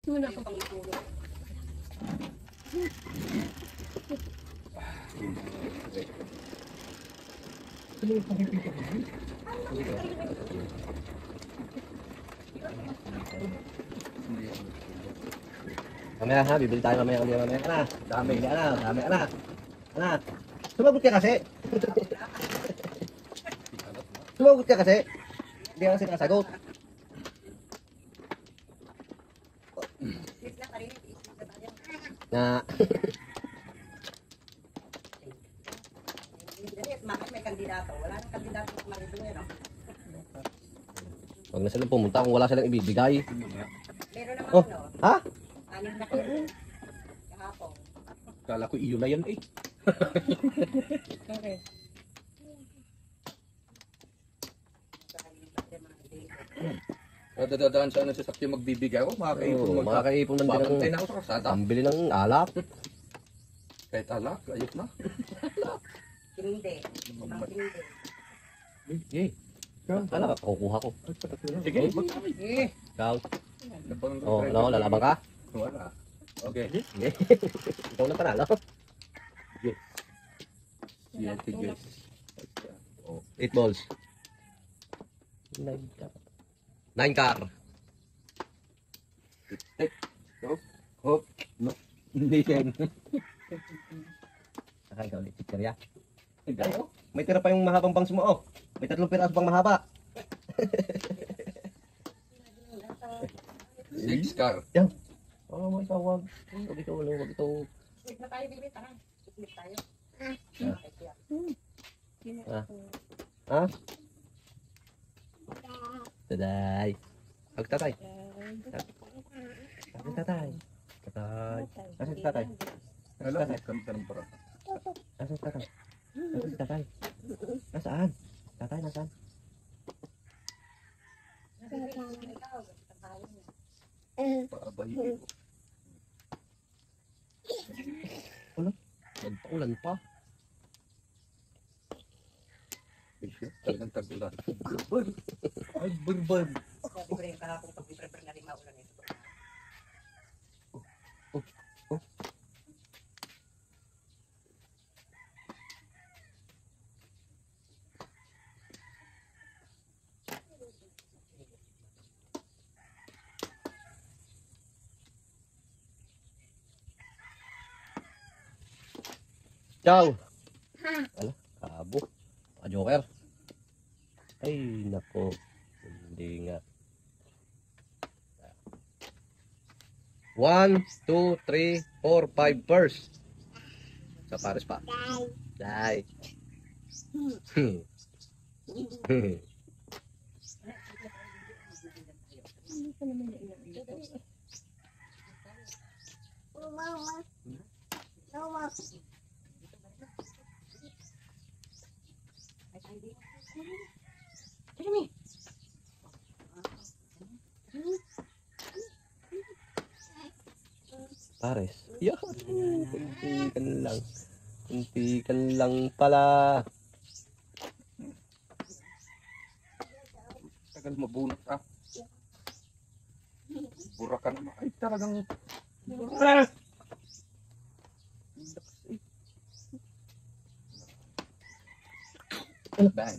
Muna ako pang Mamaya ha, bibili tayo mamaya ka na. Dami ka na. Ana. Sumagot ka kasi. Sumagot ka kasi. Hindi ka kasi nakasagot. Na. Bakit may kandidato? Wala nang kandidato sa Marito eh, no? Huwag na silang pumunta kung wala silang ibibigay. Meron naman Oh, ano, ha? anim na kayo. Kahapon. Kala ko iyo na yan eh. Okay. Dadadaan siya na sasakyan magbibigay ako. Makakaipon Makakaipon ng Babantay dinang na ako sa kasada. pambili ng alak. Kahit alak, ayos na. Hindi. Ang hindi. Alak, kukuha ko. Sige, Ikaw. Oh, ano, lalaban ka? Wala. Okay. Ikaw na panalo. Yes, sige. 8 balls. 9 car. Hop. No. Hindi yan. Saka ikaw ulit, chichirya. May tira pa yung mahabang bangs mo, oh. May 3 piraso pang mahaba. 6 car. Yan. Oh, may tawag. Wag ito, ano, wag ito. Split na tayo, bibi. Tara. Split tayo. Ha? Taday. Pag tatay. Pag tatay. Tatay. Asan si tatay? Alam mo, kami para. Asan si tatay? Asan si tatay? Nasaan? Tatay, nasaan? Paabayin. Nagpaulan pa. Talagang tagulan. Ay, burbad. Sabi ko rin kahapon pag prepare na rin maulan ito. Ciao. Ano? Kabo. Joker. Ay, nako. Hindi nga. 1, 2, 3, 4, 5 first. Sa pares pa. Die. Pares. Yan. Kuntikan lang. Kuntikan lang pala. Tagal mabunot ah. Burakan naman. Ay, talagang... Bang.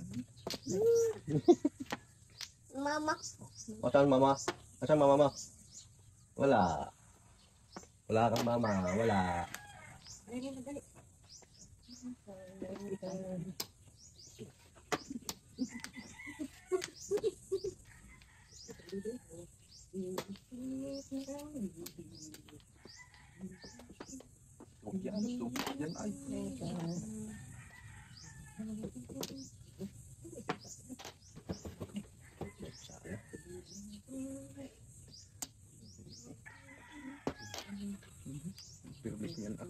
Mama. Asan mama? Asan mama mo? Wala. Wala kang mama. Wala. Yan ay. Pirmis niyan ah.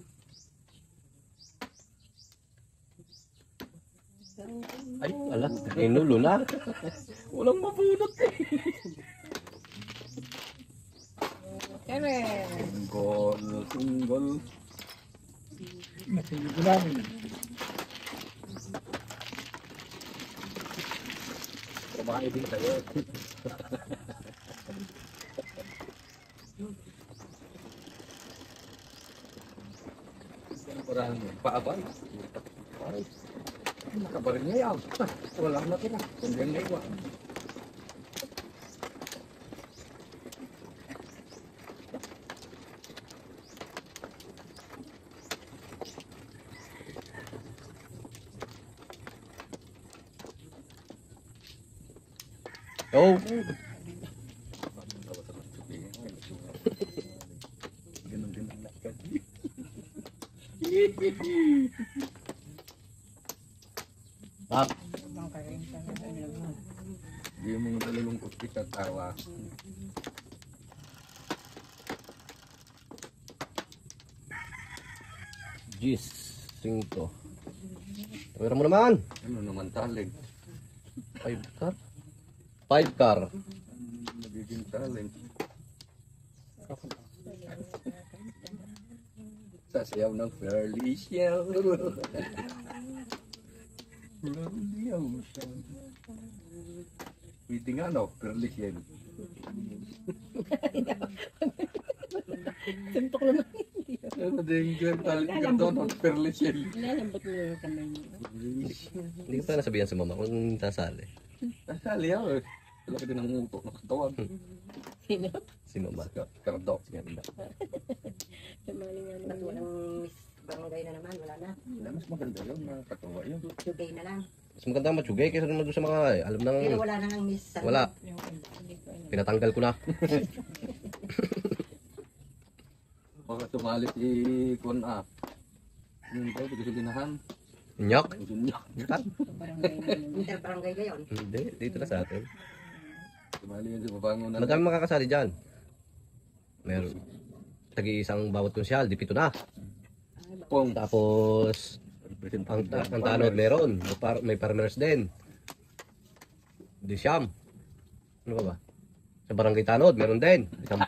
Ay, ala. Inulo na. Walang mabunot eh. Karen. Single. Masingo namin. Kumain din tayo. Parang paabay. Ay, nakabarin niya yan. Wala na tira. Hindi ang naiwa. Oh, Ganun din ang lakad. ah, Hindi mo mga nalulungkot kita tawa. Gis, 5. Tawira mo naman. Ano naman talig? 5 car. 5 car. Nagiging talent. Sasayaw ng Felicia. Pwede nga no, Felicia. Suntok naman. Ano din yung talent ka doon, Felicia. Lalambot mo yung kamay niyo. Hindi ko pa nasabihan sa mama kung sasali. Nasali ako eh. Talaki din ang utok ng katawan. Sino? Si mama. Kardok. Ganda. Sumali nga naman. Walang miss barangay na naman. Wala na. Mas maganda yun, mga katawa yun. Tugay na lang. Mas maganda ang matsugay kaysa naman doon sa mga alam nang Pero wala na ang miss. wala. Pinatanggal ko na. Baka sumali si Kon A. Yung tayo, di ko ginahan. Nyok. Yung Interbarangay gayon. Hindi, dito na sa atin. sumali yun sa babangunan. Madami makakasali dyan. Meron. Tagi-isang bawat konsyal, di 7 na. Pong. Tapos, ang tanod meron. May farmers din. Di siyam. Ano ba ba? Sa barangay tanod, meron din. 10.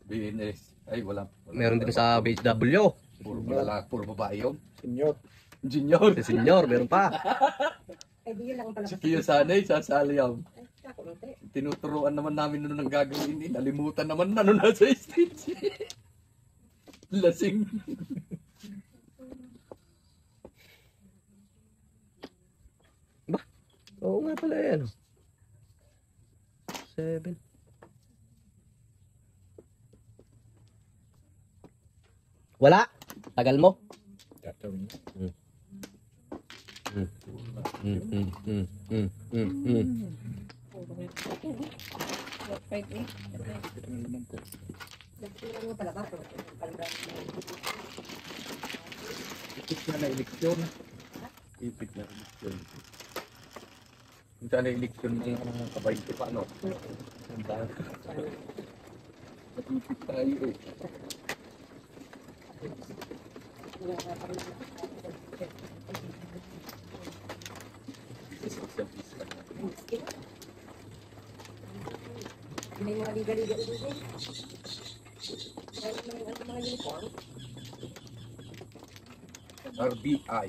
BNS. Ay, wala. Meron din sa BHW. Puro lalaki, puro babae yun. Senyor. Junior. Si Senyor, meron pa. Ay, di yun lang pala. Si Pio Sanay, sasali yan. Ay, kakunti. Tinuturuan naman namin nun ang gagawin. Nalimutan naman na nun nasa stage. Lasing. Oo nga pala yan. 7. Wala. Tagal mo. Gagawin niya. Nagtira mo pala ba? Ipit na na eleksyon. Ipit na eleksyon. Kung saan na eleksyon ng kabay ko pa, no? Ipit tayo eh. Isa-isa na. May mga liga-liga dito. May mga uniform. RBI.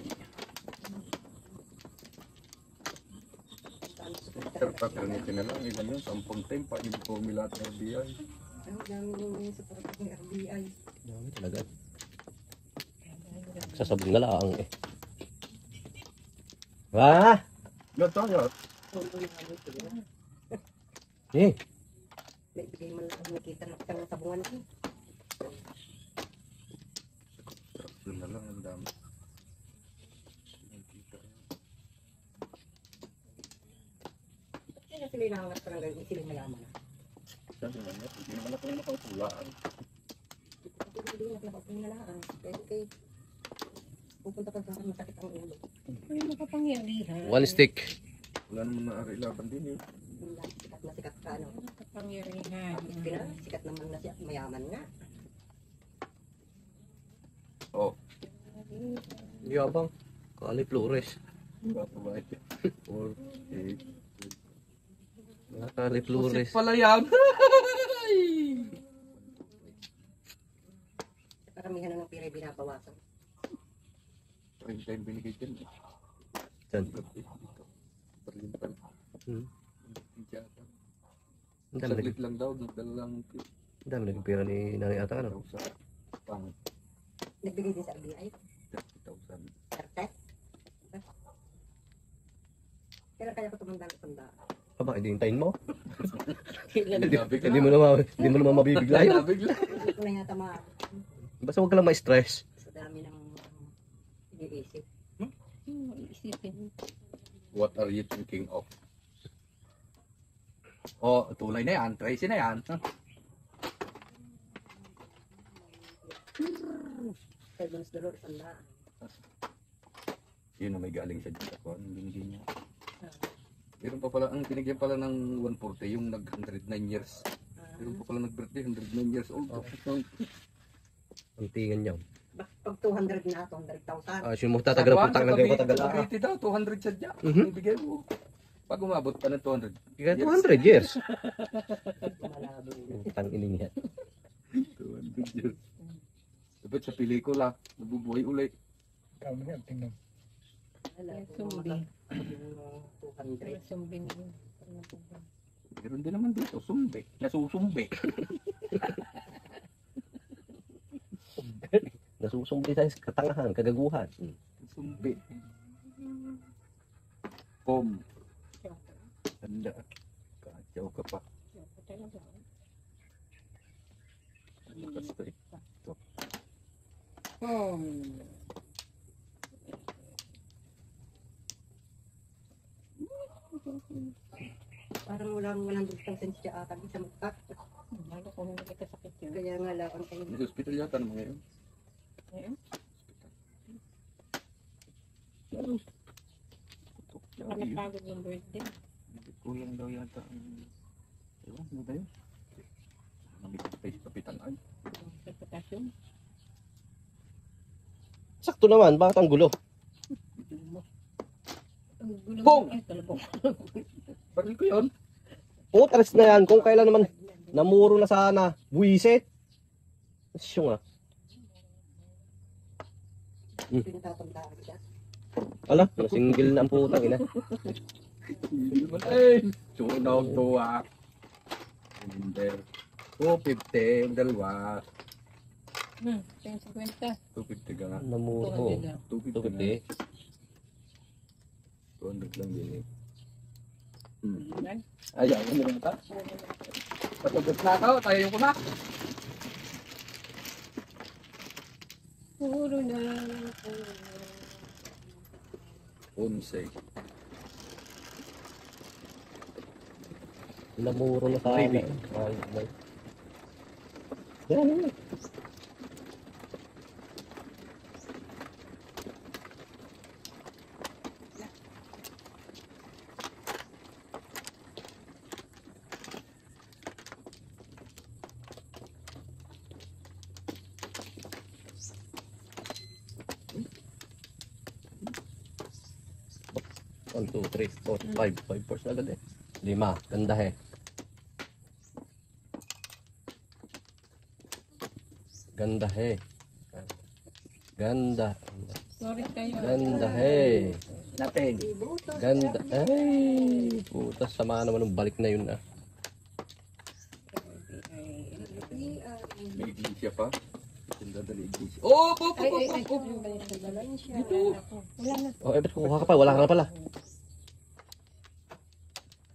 Sir, paternity na lang. Ilan yun? 10 tempa. Yung formula at RBI. Ang dami yung support ng RBI. Dami talaga. Sasabog na lang eh. Ah! Yan tayo. Eh, May bigay man lang nakita ng tabungan ko. Yun na lang. Ang dami. Kaya sila nangangat pa ng ganyan, sila mayaman na. Yan naman yan. Hindi naman ako nakautulaan. Hindi na pinapapin na lang. Pero kay pupunta ka sa masakit ang ulo. Ay, makapangyarihan. 1 stick. Wala naman na-arilaban din eh. Sikat na sikat ka, ano. Makapangyarihan. Sikat naman na siya, mayaman nga. Oh. Yabang. Kali Flores. Babay. 4, 8. Kali Flores. Pala yan. Karamihan na ng pira ay binabawasan. Prime time binigay dyan. Diyan. Prime time. Hmm. Tiyata. Ang dami Saglit lang daw. Nagdala lang. ang dami naging pera ni Nanay Ata. Ano? Sa pang. Nagbigay din sa RBI. 30,000. Perfect. Kailan kaya ko tumanda ng tanda? Aba, hindi hintayin mo. Kailan Hindi mo naman mabibigla yun. Bigla. Hindi ko na yata Basta huwag ka lang ma-stress. sa dami ng iniisip. iisipin? What are you thinking of? Oh, tulay na yan. Tracy na yan. $5 tanda. Yun na may galing siya dito. Ako, ang binigay niya. Meron pa pala, ang binigyan pala ng 140, yung nag-109 years. Meron pa pala nag-birthday, 109 years old. Ang tingan niya. Pag 200 na, 200,000. Ah, sino mo tatagal ang putang na ganyan katagal. Sa Cavite daw, 200 siya dyan. Mhm. Ang bigay mo. Pag umabot pa ng 200. Kaya 200 years. Malabo. Tang ining yan. 200 years. Dapat sa pelikula, nabubuhay ulit. Sumbi. 200. Sumbi na yun. Meron din naman dito, sumbi. Nasusumbi. Nasusumbi sa katangahan, kagaguhan. Sumbi. Pom. Tanda. Kacau ka pa. Basta eh. Oh. Parang walang 100,000 siya ata sa mukha. Lalo kung hindi kasakit yun. Kaya nga lakang kayo. May hospital yata naman ngayon. Ayun. Tutok Baka yun. napagod ng birthday. Kulang daw yata ang... Ewan, ano ba yun? Namikit tayo sa kapitan ay. Sa potassium. Sakto naman, bakit ang gulo? Ang gulo Pong! Ay, talabong. Baril ko yun. Putres na yan, kung kailan naman namuro na sana. Buisit. Siyo nga. Pinatatandaan siya. Ala, nasinggil na ang putang ina. Hindi naman ay. Sunog tuwa. Hindi. 250, dalawa. 10.50. 250 ka nga. Namuro. 200 lang. 250 nga. 250. 200 lang din eh. Yan. Ayaw mo naman ito. Patugot na ako, tayo ko na. Puro na. 11. Namuro na sana. Maybe. Ay. Yan, yan. One, two, three, four, five. 5 fours na agad eh. 5. Ganda eh. Ganda eh. Ganda. Sorry kayo. Ganda eh. Natin. Ganda. Ay. Puta, sama naman ng balik na yun ah. May iglesia pa. Ganda dali iglesia. Oh, po, po, Ay, po, po. Wala na. Oh, eh, ba't kukuha ka pa? Wala ka na pala.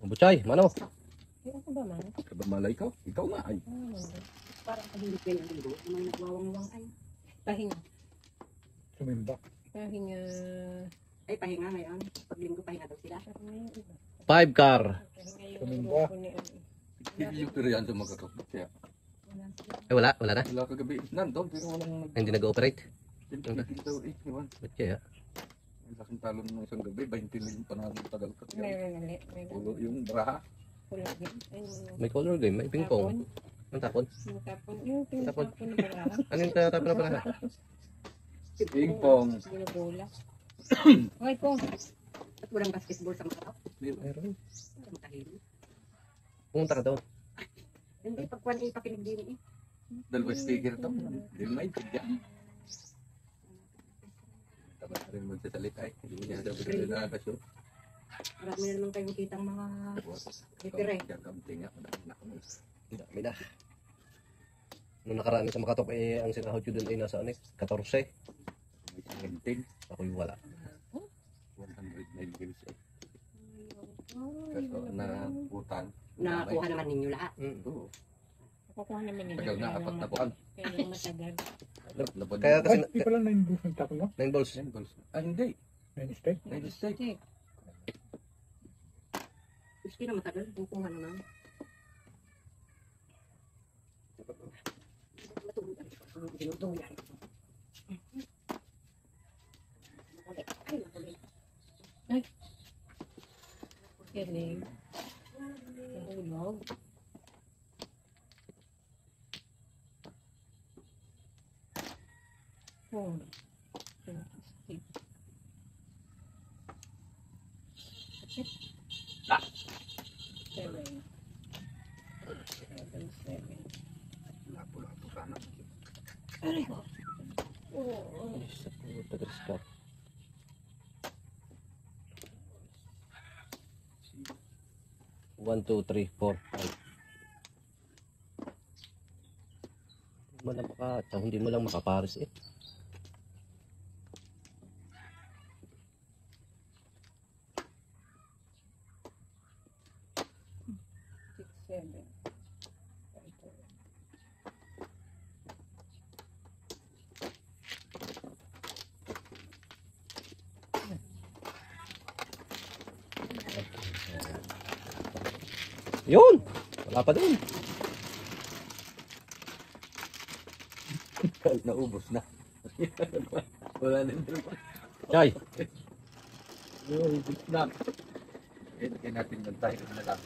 Oh, Butchay, mano? Ayun ko ba man? Kabamalay ka? Ikaw nga ay. Parang kahilip kayo ng linggo. Naman nagwawang-wang ay. Pahinga. Sumimba. Pahinga. Ay, pahinga ngayon. Pag linggo, pahinga daw sila. 5 car. Pahinga yung grupo ni Hindi yung pero yan sa magkakapit. Kaya Eh, wala na. wala kagabi. Nandun pero walang Hindi nag-ooperate. Tigil daw eh. Iwan. Butchay ah. Ang laking talon ng isang gabi. 20 million pa na tagal ka. Meron ulit. Meron. Pulo yung braha. Pula din. Ayun. May color game, may ping pong. Ang tapon. Yung tapon. Yung pinatapon na baraha. Ano yung tapon na pala? Ping pong. Bola-bola. Okay po. At walang basketball sa mga Meron. makahilip. Pumunta ka doon. Hindi, pag kwan ay pakinig din eh. Dalawa speaker to. Hindi may tigyan. Tapos na rin magsasalita eh. Hindi mo niya sabi na nakakasyo. Marami na naman kayong kitang mga Litere. Kakamting nga. Dami na. Nung nakaraan sa Makatok, ang sinahod ko dun ay nasa 14. May 17. Ako'y wala. 109 girls eh. Kaso na putan. Nakuha naman ninyo lahat. Oo. Nakukuha naman yun. Tagal na, 4 na buwan. Kaya lang matagal. Labad Kaya na. kasi, Ay, di pala 9 bulls ang tapon mo? 9 balls. 10 balls. Ah, hindi. 9 steak? 9 steak. Gusto na matagal. Kukuha naman. Dinudong yan. Galing. Nahulog. Oh. Seven. Seven. Lapo-lapo sana. Oh. Ay, sa puta, Diyos. 1, 2, 3, 4, 5. Hindi mo lang makapares eh. Six, seven. Yun! Wala pa din. Naubos na. Wala na din. Chay! Naubos na. Kaya natin yung tayo na lang.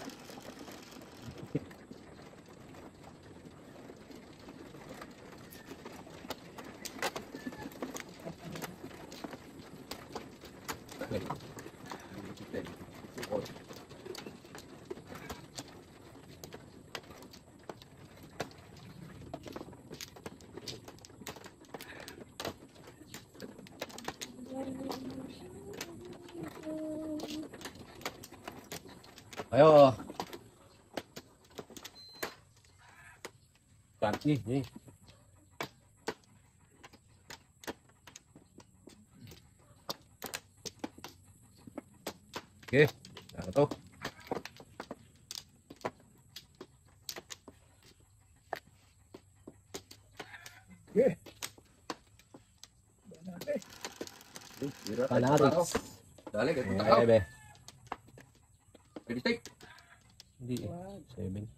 Ayo! Kanti. Eh. Okay, ano to? Yeah. Banate. Fanatics. Dali, kayo punta Ay, ka. be. Pwede steak. Hindi eh.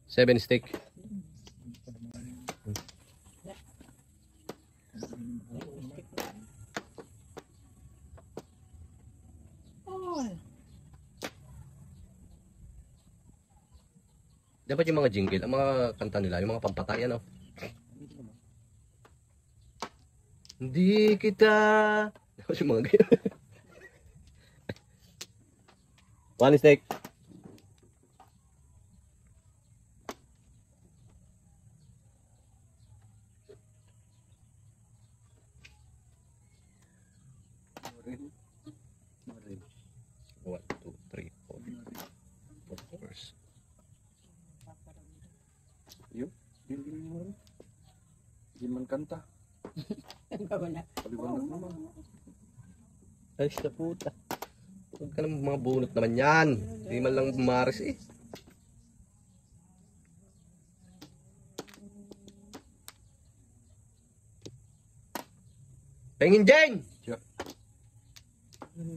7 steak. Oh. Dapat yung mga jingle, ang mga kanta nila, yung mga pampatay, ano? Hindi kita... Dapat yung mga ganyan. One steak. Marin. 1, 2, 3, 4. First. Yun. Yun din yung marin. Hindi man kanta. Wala. Paliwanag naman. Ay, sa puta. Huwag ka naman mga bunot naman yan. Hindi man lang bumaris eh. Pengin Jeng! Siya.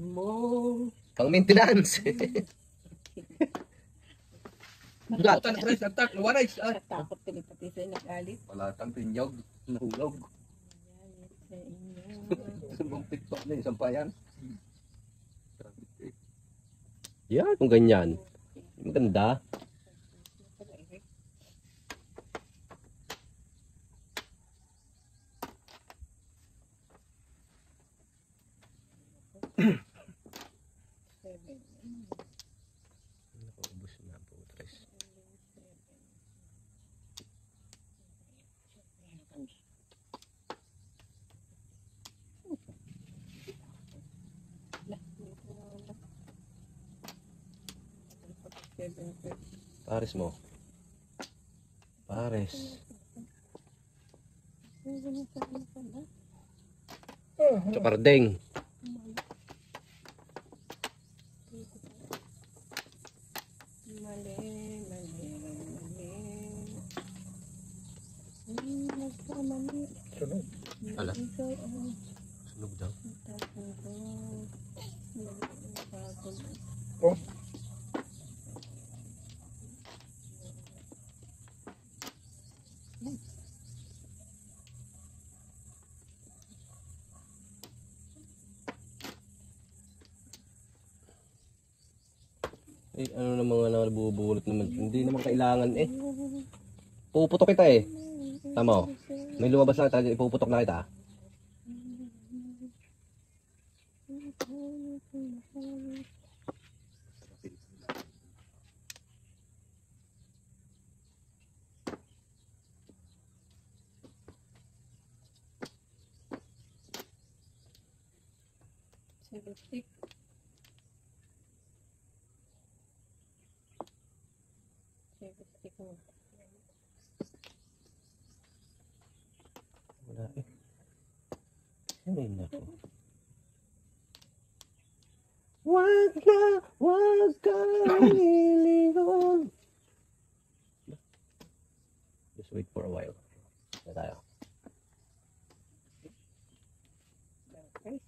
Mo. Pang maintenance. Bulat. Puta na price, attack, nawaray. Takot tuloy pati sa nagalit. Wala tang pinyog. Nahulog. Galit sa inyo. Sulong TikTok na yung sampayan. Yan, kung ganyan. Maganda. Seven. Ubus na po, tres. Seven. Pares mo. Pares. Sa Kardeng. Mali, mali, mali. Nagkamali. Sunod. Ala. Ikaw ang Sunog daw. tapon ko. Tapon ko. Oh, Eh, ano na mga nabubulot naman. Hindi naman kailangan eh. Puputok kita eh. Tama mo. May lumabas lang tayo, ipuputok na kita. 70. Wala eh. Ano yun ako? Wag na, wag kang lilingon. Just wait for a while. Na tayo. Okay.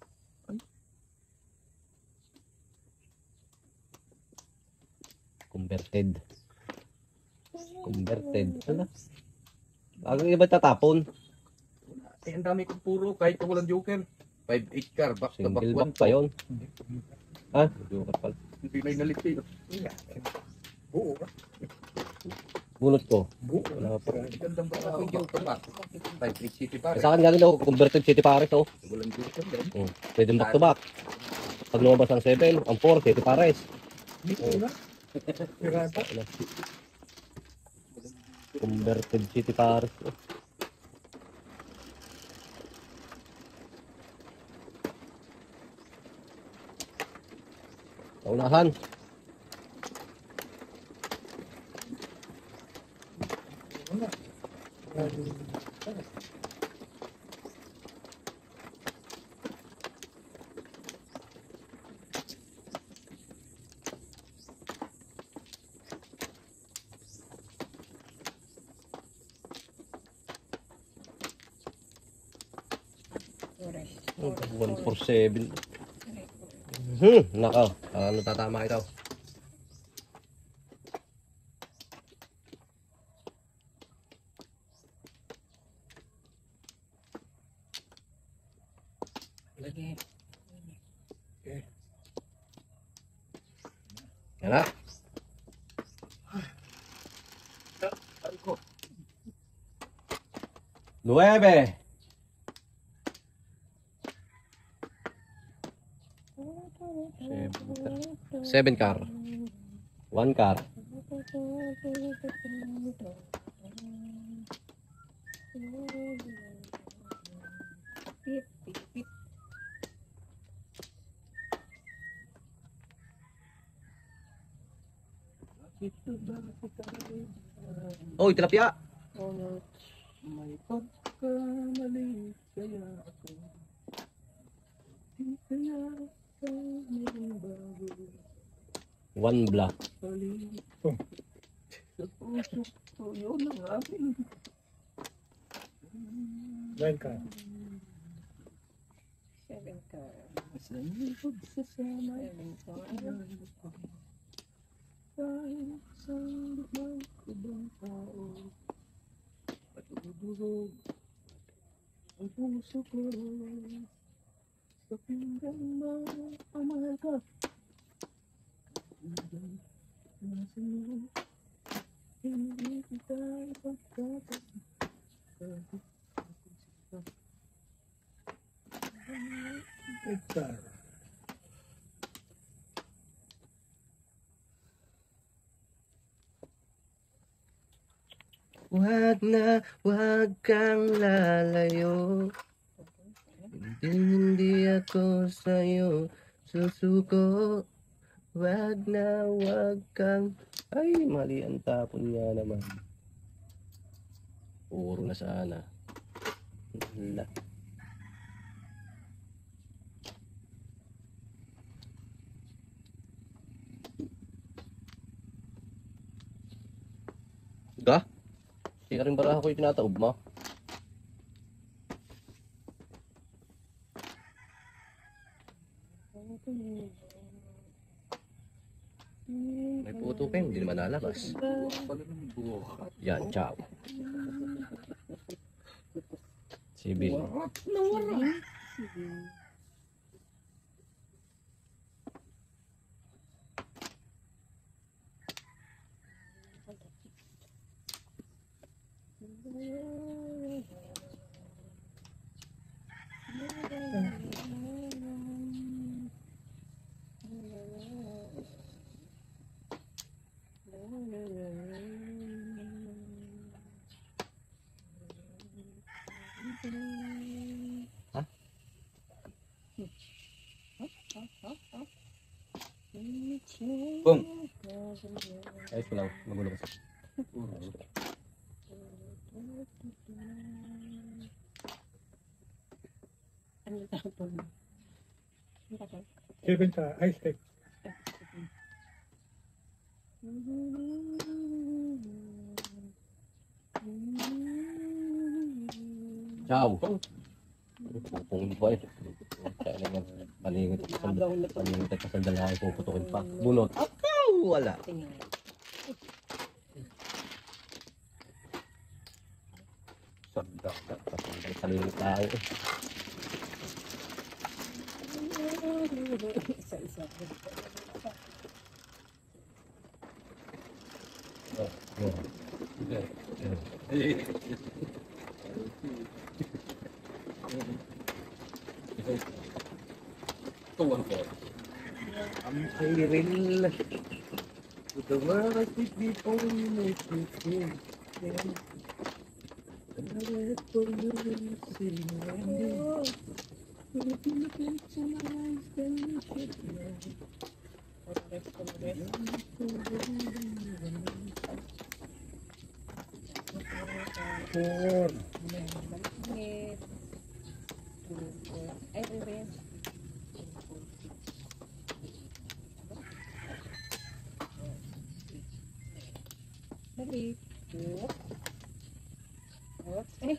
Converted. Converted. Ano? Bago iba tatapon. Eh, ang dami kong puro, kahit na walang joker. 5-8 car, back to back Single 1 back pa yun. Ha? Joker pala. Hindi na inalit eh. buo ba? Bunot ko. Buo. Wala pa. Gandang ba ako yung joker ba? 5-8 city pare. Sa akin galing daw, converted City Pares oh. Walang joker din. Pwede back to back. Pag lumabas ang 7, ang 4, City Pares. Dito na. Pirata. Converted City Pares. Oh. Naunahan. Ano? Correct. 147. Nako. Ano tatama ito? Lagi. Yan na. Nueve. 7 car. 1 car. Pip, pip, pip. Oy, tilapia. May pagkamali kaya ako. Di kaya ka mayroong bago. 1 black. Palit. Oh. Sa puso ko yun ang aking. Dahil ka. 7 car. Sa iyo pagsasama 7 car. kahit sa lubang ibang tao. Patudurog ang puso ko. Pakinggan mo ang mahal ka. Pakinggan mo sa iyo. Hindi kita ipagkakasal. Hector. Wag na, wag kang lalayo. Hindi ako sa'yo susuko. Wag na, wag kang... Ay, mali ang tapon niya naman. Puro na sana. Wala. Ga? Di ka rin baraha ko yung tinataob mo. May puto pa yun, hindi naman lalabas. Pala ng buhok. Yan, ciao. Sibil. Boom. Ayos ko lang, magulo kasi. Ano tapon? Ang tapon. Kevin sa ice tech. Ciao. Pupungin pa eh. Kaya naman, malingit at kasandal na ako puputukin pa. Bunot. Akaw! Wala. Tingnan. Sanda. Salingit na ako. Isa-isa. Tuwan ko. Ang kairil. The world is before you make me feel. Four. Bangit. Ay, Rubén. Dali. Ay.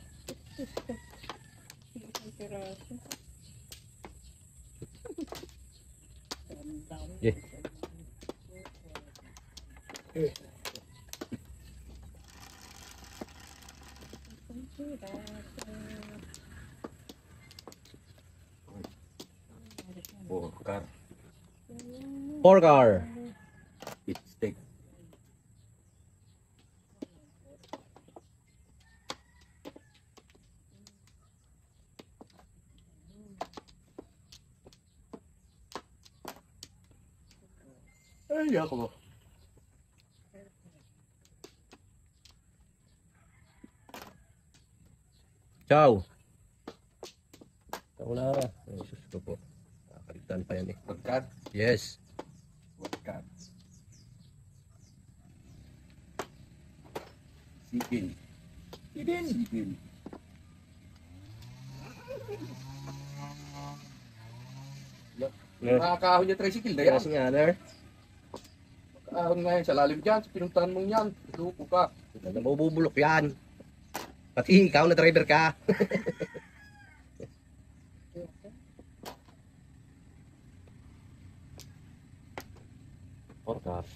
Isang piraso. Yeah. Eh, Isang piraso. Porkar. Porgar. It's steak. Ay, ako. Ciao. Ako na. Ay, sus ko po. Nakakalitan pa yan eh. Porkar. Yes. Porkar. Sipin. Sipin. Nakakahon niya tricycle na yan. Yes nga, there. Nakakahon nga yan sa lalim dyan. Sa pinuntahan mong yan. Lupo ka. Mabubulok yan. Pati ikaw na driver ka. Porgar.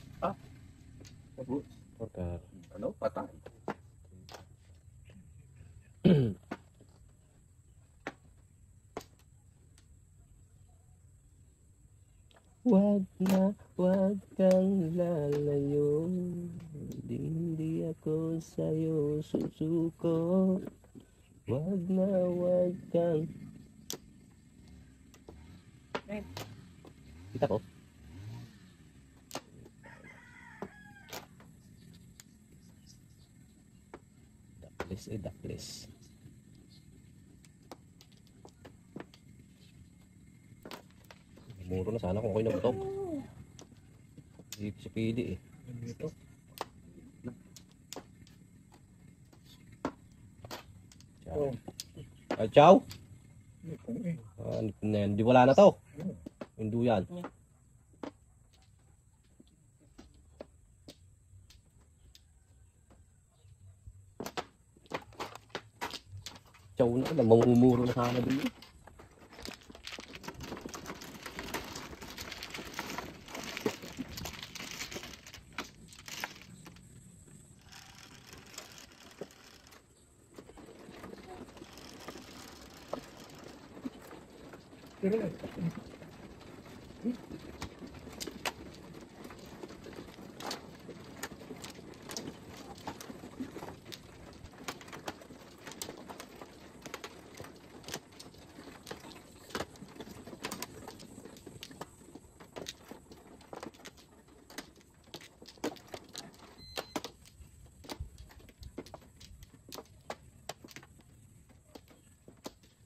Porgar. Ano? Patay. Wag kang lalayo. Hindi ako sa'yo susuko. Wag kang... Kita ko. Daklis. Muro na sana kung ako'y nabutok. Hindi ko siya pili eh. dito. Ciao. Oh. Ay, chow. Hindi pong eh. Hindi wala na to. Hindu yan. Chow na lang, mamumuro na sana din. Pero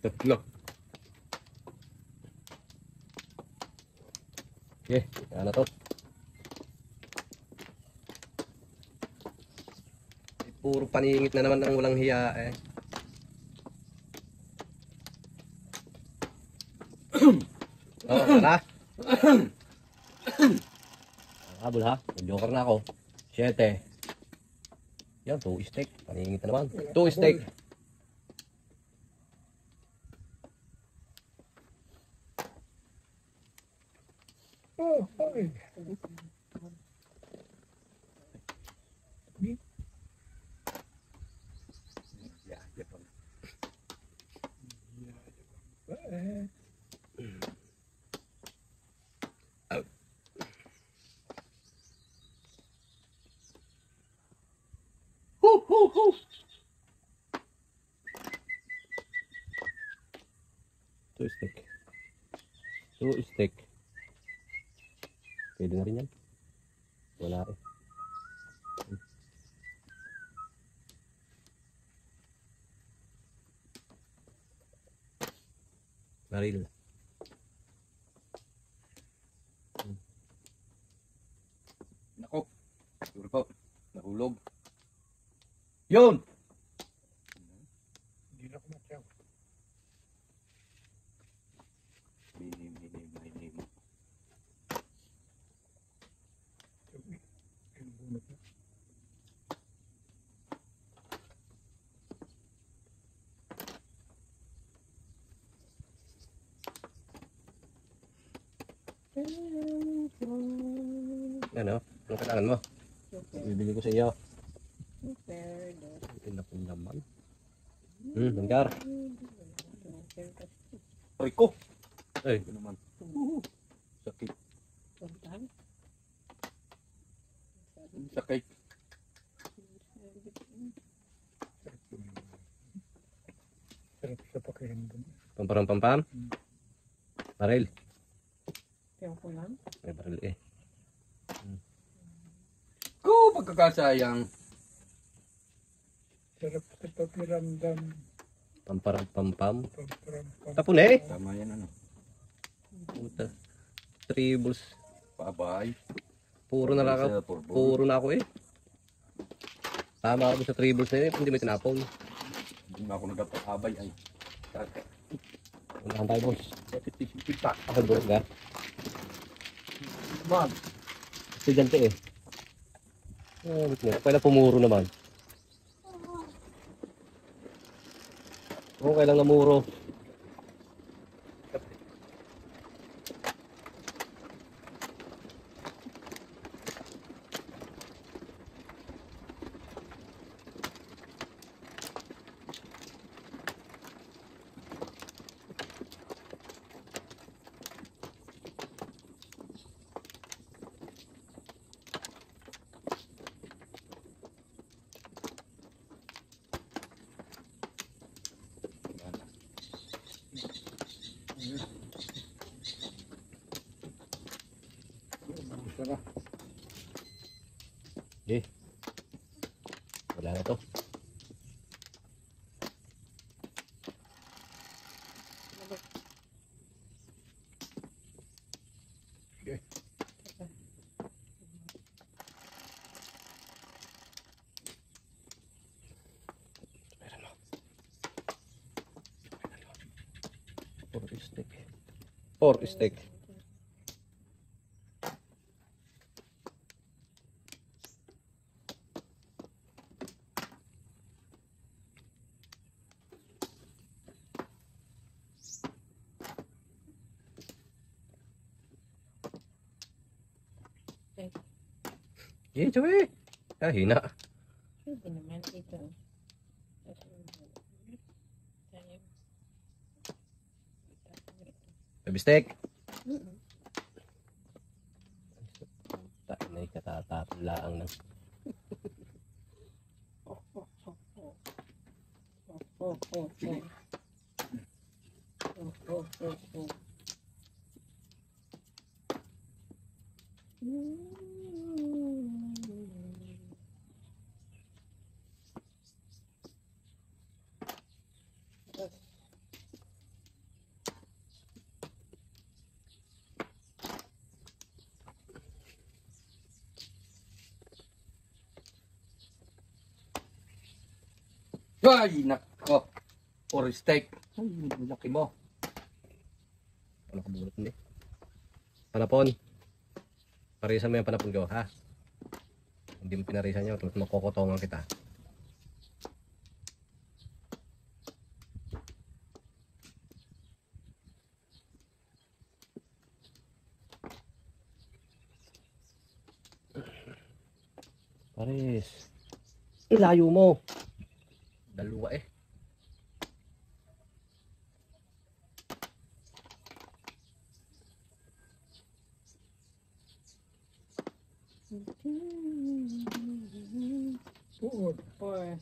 Tatlo. Okay, ano to? Puro paningit na naman ng walang hiya eh. Oh, tara. Habol ha. Joker na ako. 7. Yan, 2 steak. Paningit na naman. 2 steak. oh, ay. Eh, Two steak. 2 steak. Pwede na rin yan. Wala eh. Baril. Nako. Siguro po. Nahulog. Yun! hindi na ako matyaw. Minim. Pinubunot na. Ano? Anong kailangan mo? Bibili ko sa iyo. Super. Tingnan po naman. Hanggar. Rico. Eh, Ito naman. sakit. Sakay. Sarap sa pakiramdam. Pampam. Baril. Kaya ko lang. May baril eh. Ko, pagkakasayang. Sarap sa pakiramdam. Pampam. Pamparam. Tapon eh. Tama yan ano. Puta. Tribbles. Paabay. Puro na lang ako. Sa purbo. Puro na ako eh. Tama ako sa tribbles na yun. Hindi may tinapon. Hindi na ako nagpapabay ay. Unahan tayo boss. Pitak. Ako boss ga. Man. Estudyante eh. Kaya pumuro naman. Kung kailang namuro. Sarap. Okay. Wala na to. Pork steak. Pork steak. Eh, cuy. Ah, hina. Pwede naman ito. Baby steak. Tainay katatapon laang ng Ay, nako. Or steak. Ay, laki mo. ano kabulot ni? Panapon. Parisan mo yung panapon ko, ha? Hindi mo pinarisan nyo, tapos makokotongan kita. Paris. Layo mo. Dalawa eh. Puod. Or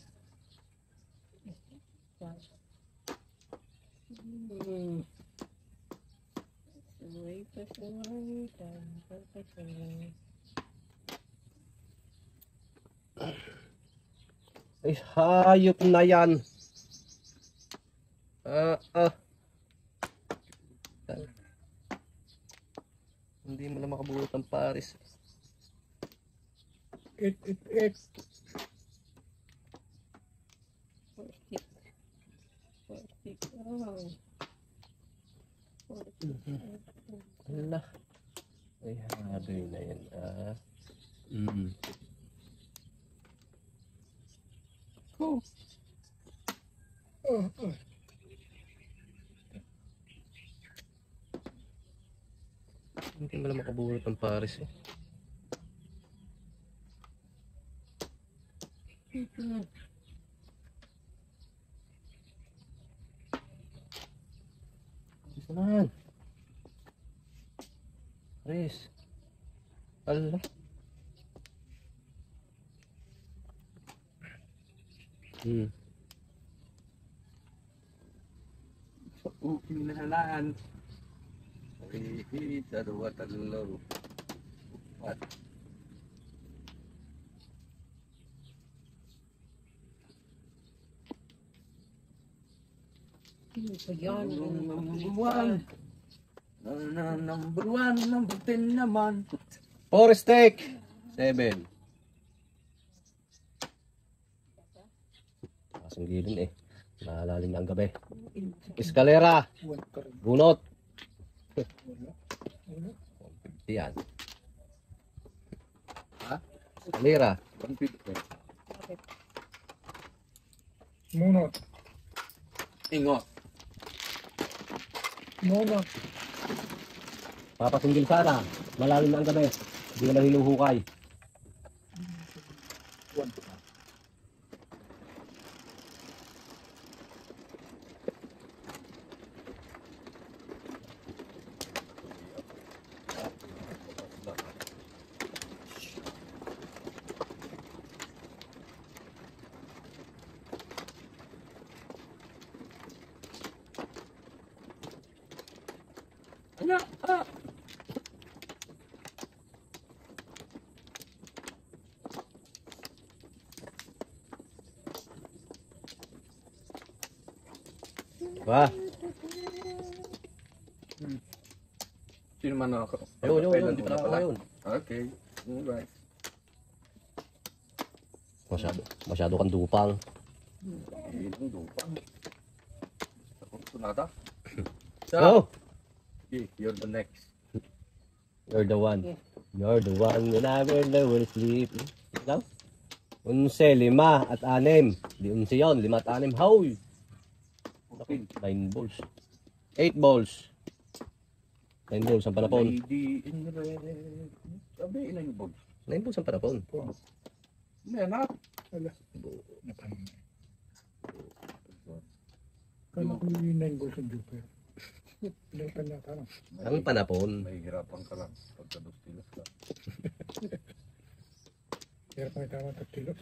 Ay, hayop na yan. Hindi mo na makabuhat ang Paris. It. Ala. Ay, habi na yan. Oh. Hindi mo na makabuhat ang Paris eh. Isa naman. Paris. Ala. Pinahalaan. Ay, dalawa, tatlo. What? Number one, number 10 naman. Pork steak. 7. Kasong gilin eh. Malalim na ang gabi. Eskalera. One ka rin. Bunot. Wala. 150 yan. Ha? Eskalera. 150. Munot. Ingot. Munot. Papasinggil sana. Malalim na ang gabi. Hindi mo na hinuhukay. One. Ano? Ah! Wah. Sino man ako? Yun. Di pa na ako yun. Okay. Alright. Masyado kang dupang. Yun ang lupa. Ako, sunada. Oh! Okay, you're the next. You're the one. You're the one when I will sleep. Ikaw? 11, 5 at 6. Di 11 yun, 5 at 6. Hoy! 9 balls. 8 balls. 9 balls ang panapon. Lady in red. Sabi, ilan yung balls? 9 balls ang panapon. Yan ha. Wala. Napanin. Kala ko yung 9 balls ang Joker. Ilang ka na tanong. Ang panapon. Mahihirapan ka lang pagka 2 kilos ka. Kaya pa tama 3 kilos.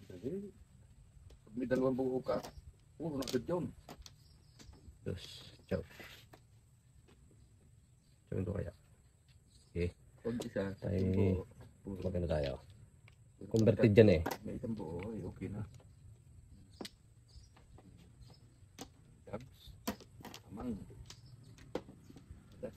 Kasi, pag may 2 buo ka, puro na agad yun. Dos. Ciao. Ciao ko kaya. Pag isa, Ay, buo, puro. maganda tayo. Converted dyan eh. May isang buo, ay okay na. Tabs. Amang. Das.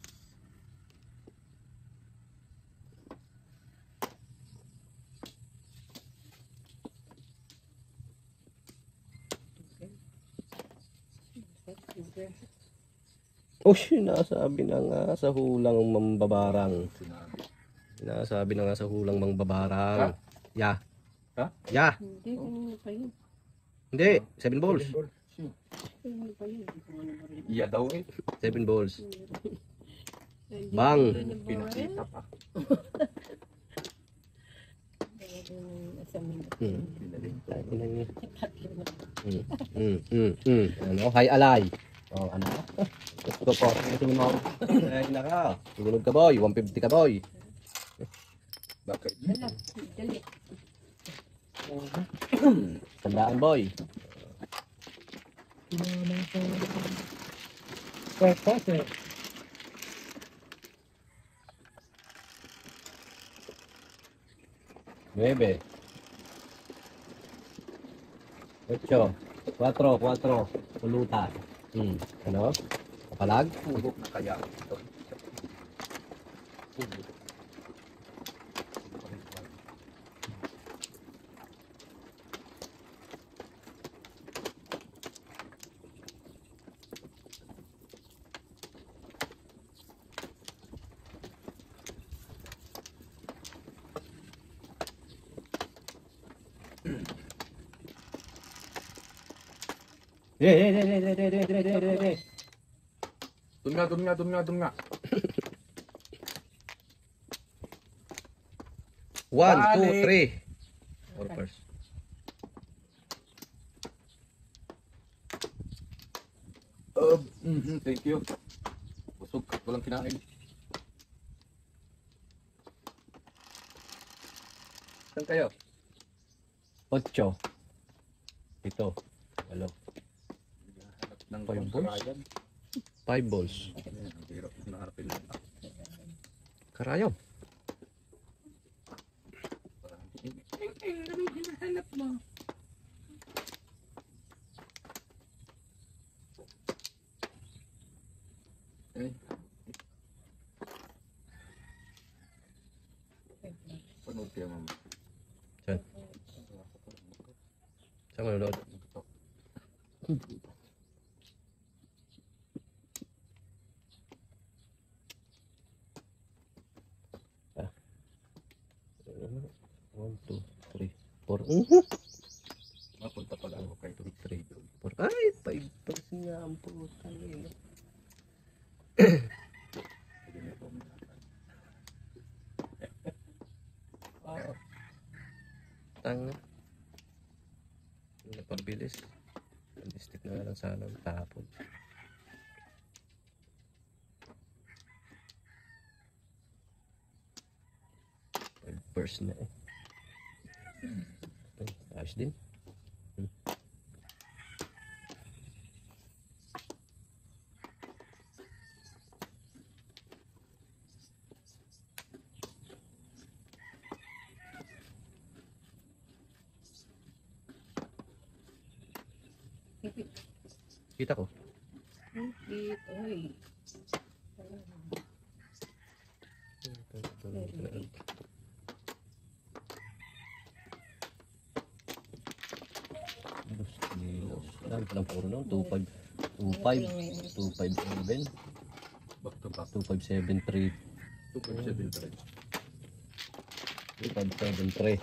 Oh, sinasabi na nga sa hulang mambabarang. Sinabi. Sinasabi na nga sa hulang mambabarang. Ya. Ha? Ya. Hindi, ano pa yun? Hindi. 7 balls. 7 balls. Ano pa yun? Ano ba rin? Iya daw eh. 7 balls. Bang. Pinakita pa. Ano? Hi, alay. Oh, ano? Gusto ko. Tingin mo. Ay, naka. Tulog ka, boy. 150 ka, boy. Bakit? Dala, dali. Tandaan, boy. Tinanong ko. Pas eh. Nueve. 8. 4. Pulutan. Ano? Kapalag? Puro na kaya. Ito. Dun nga. 1, 2, Balik. 3. Or first. Thank you. Busog, walang kinain. Saan kayo? 8. Ito. Hello. Hanap ng Five balls? pangkarayan. 5 balls. Ayan, ang hirap na harapin lang. Karayaw. Ano hinahanap mo? Eh. Panood kayo, mama. Saan? Saan manonood? One, two, three, four. Mapunta pala ako kay 3, 4. Ay, 5 nga ang putang ina. Tanga. Napabilis. Stick na lang sana ang tapon. First na eh. Ayos din. Kita ko. Oy. Dami palang puro noon. 2.5. 257 Back to back. 2573 2.73. 2573